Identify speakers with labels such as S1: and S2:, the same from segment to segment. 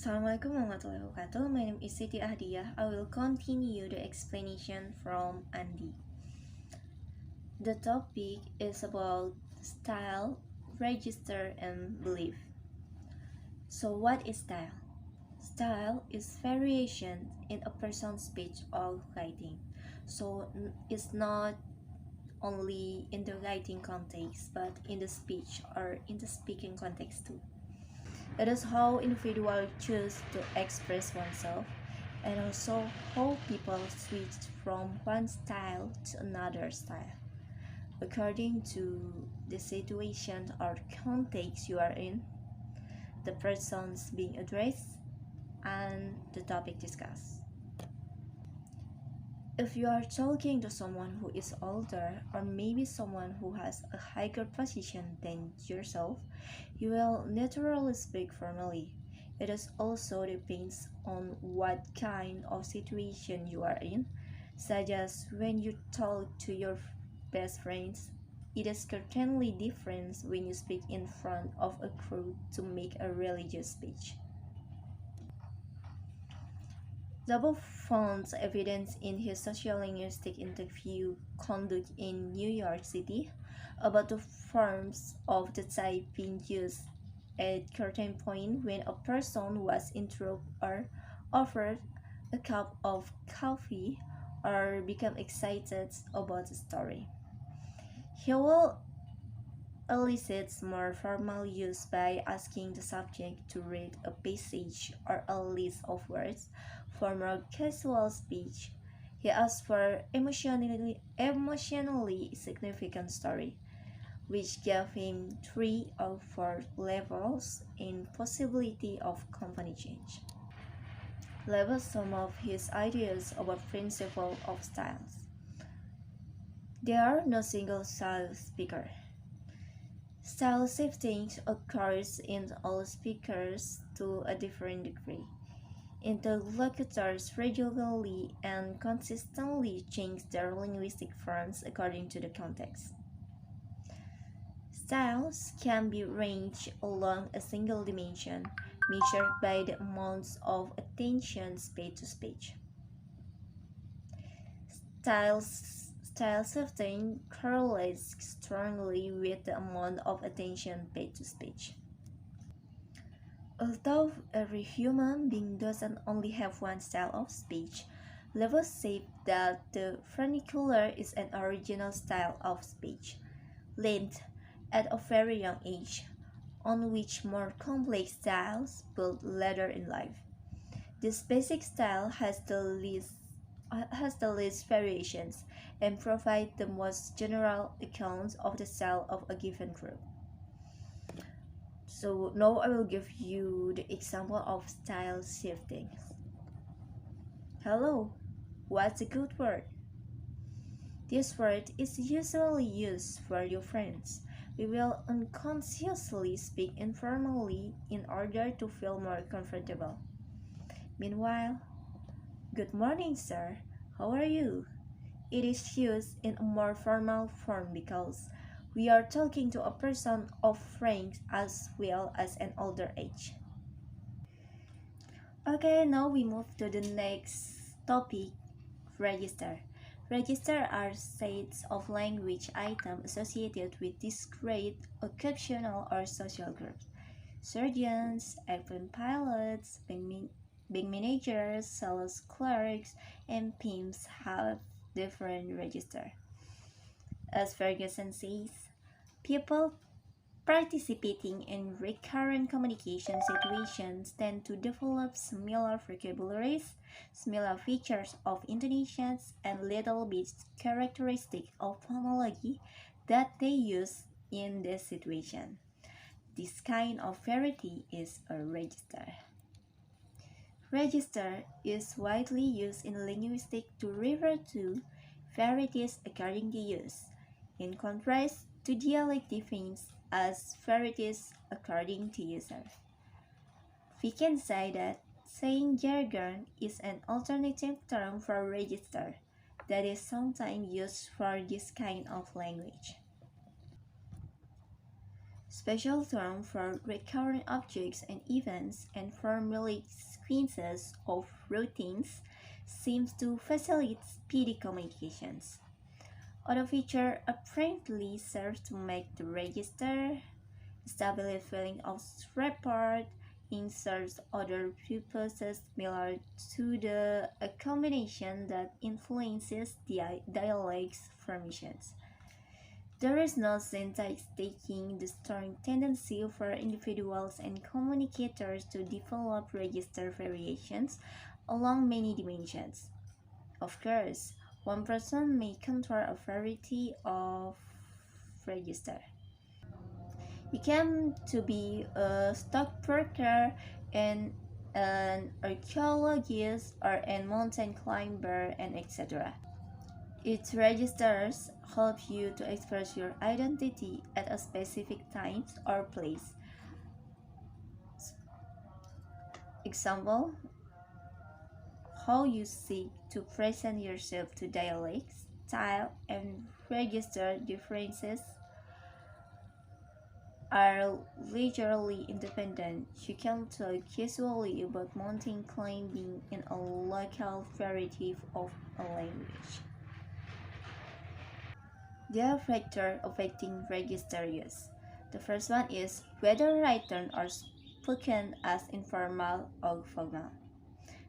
S1: Assalamualaikum warahmatullahi wabarakatuh. My name is Siti Ahdiah. I will continue the explanation from Andy. The topic is about style, register, and belief. So what is style? Style is variation in a person's speech or writing. So it's not only in the writing context, but in the speech or in the speaking context too. It is how individuals choose to express oneself and also how people switch from one style to another style according to the situation or context you are in, the persons being addressed, and the topic discussed. If you are talking to someone who is older or maybe someone who has a higher position than yourself, you will naturally speak formally. It is also depends on what kind of situation you are in, such as when you talk to your best friends. It is certainly different when you speak in front of a crowd to make a religious speech. Double found evidence in his sociolinguistic interview conducted in New York City about the forms of the type being used at certain point when a person was interrupted or offered a cup of coffee or become excited about a story. He will elicit more formal use by asking the subject to read a passage or a list of words. For more casual speech, he asks for emotionally significant story, which gave him 3 or 4 levels in possibility of company change. Level some of his ideas about principle of styles. There are no single style speaker. Style shifting occurs in all speakers to a different degree. Interlocutors regularly and consistently change their linguistic forms according to the context. Styles can be ranged along a single dimension, measured by the amounts of attention paid to speech. Style shifting correlates strongly with the amount of attention paid to speech. Although every human being doesn't only have one style of speech, levels say that the vernacular is an original style of speech, learned at a very young age, on which more complex styles build later in life. This basic style has the least variations and provide the most general account of the style of a given group. So now I will give you the example of style shifting. Hello, what's a good word? This word is usually used for your friends. We will unconsciously speak informally in order to feel more comfortable. Meanwhile, good morning, sir. How are you? It is used in a more formal form because we are talking to a person of rank as well as an older age. Okay, now we move to the next topic, register. Register are sets of language items associated with discrete, occupational, or social groups. Surgeons, airplane pilots, bank managers, sales clerks, and pimps have different register. As Ferguson says, people participating in recurrent communication situations tend to develop similar vocabularies, similar features of intonations, and little bit characteristic of phonology that they use in this situation. This kind of variety is a register. Register is widely used in linguistics to refer to varieties according to use, in contrast to dialect defines as varieties according to user. We can say that saying jargon is an alternative term for register that is sometimes used for this kind of language. special term for recurrent objects and events and formulaic sequences of routines seems to facilitate speedy communications. Other feature apparently serves to make the register establish feeling of rapport in serves other purposes similar to the a combination that influences the dialect's formations. There is no syntax taking the strong tendency for individuals and communicators to develop register variations along many dimensions. Of course, one person may control a variety of register. You came to be a stockbroker and an archaeologist or a mountain climber and etc. Its registers help you to express your identity at a specific time or place. Example, how you seek to present yourself to dialects, style, and register differences are literally independent. You can talk casually about mountain climbing in a local variety of a language. There are factors affecting register use. The first one is whether written or spoken as informal or formal.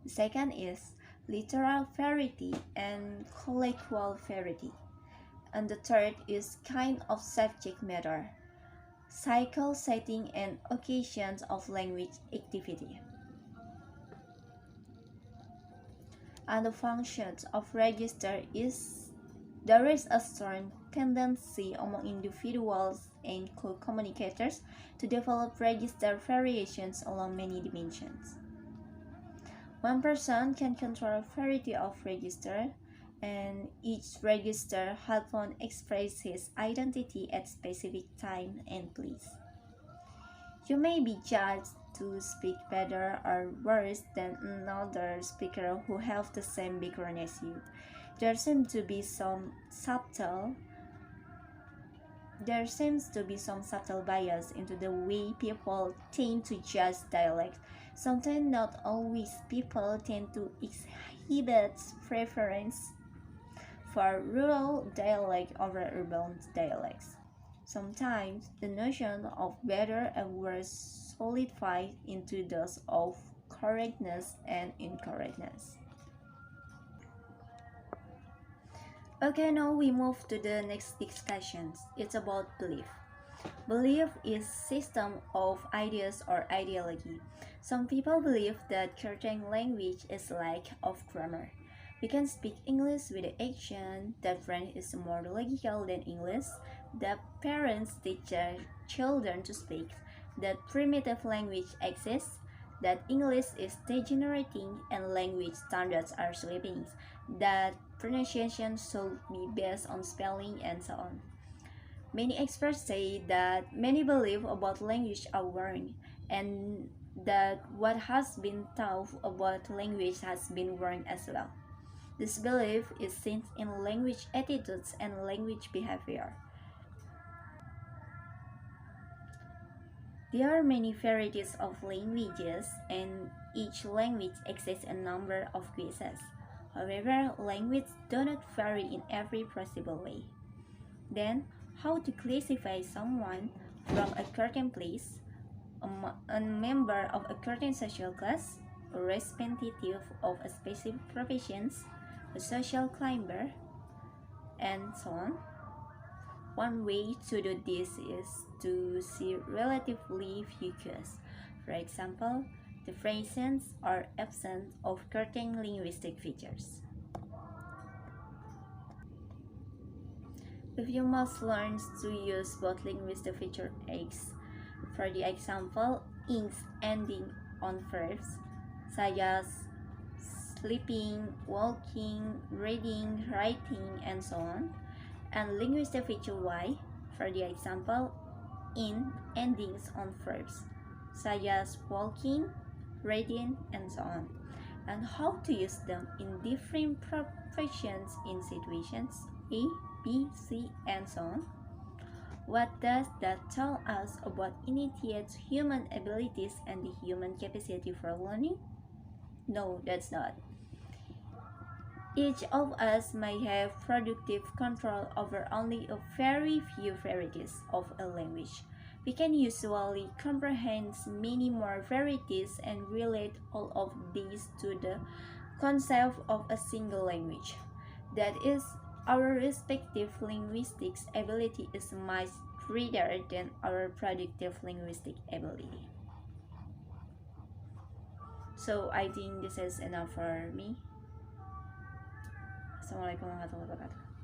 S1: The second is literal variety and colloquial variety. And the third is kind of subject matter, cycle, setting, and occasions of language activity. And the functions of register is there is a strong tendency among individuals and co-communicators to develop register variations along many dimensions. One person can control a variety of registers, and each register helps one express his identity at specific time and place. You may be judged to speak better or worse than another speaker who have the same background as you. There seems to be some subtle bias into the way people tend to judge dialect. Sometimes not always people tend to exhibit preference for rural dialect over urban dialects. Sometimes the notion of better and worse solidifies into those of correctness and incorrectness. Okay, now we move to the next discussions. It's about belief. Belief is system of ideas or ideology. Some people believe that certain language is lack of grammar. We can speak English with the action that French is more logical than English, that parents teach their children to speak, that primitive language exists, that English is degenerating and language standards are slipping, that pronunciation should be based on spelling, and so on. Many experts say that many believe about language are wrong, and that what has been taught about language has been wrong as well. This belief is seen in language attitudes and language behavior. There are many varieties of languages, and each language exists a number of cases. However, language do not vary in every possible way. Then, how to classify someone from a certain place, a member of a certain social class, a representative of a specific profession, a social climber, and so on. One way to do this is to see relatively few cues. For example, the presence or absence of certain linguistic features. If you must learn to use both linguistic feature X, for the example, ings ending on verbs, such as sleeping, walking, reading, writing, and so on, and linguistic feature Y, for the example, in endings on verbs, such as walking, reading, and so on, and how to use them in different professions in situations A, B, C, and so on. What does that tell us about innate human abilities and the human capacity for learning? No, that's not. Each of us may have productive control over only a very few varieties of a language. We can usually comprehend many more varieties and relate all of these to the concept of a single language. That is, our respective linguistics ability is much greater than our productive linguistic ability. So I think this is enough for me. Assalamualaikum warahmatullahi wabarakatuh.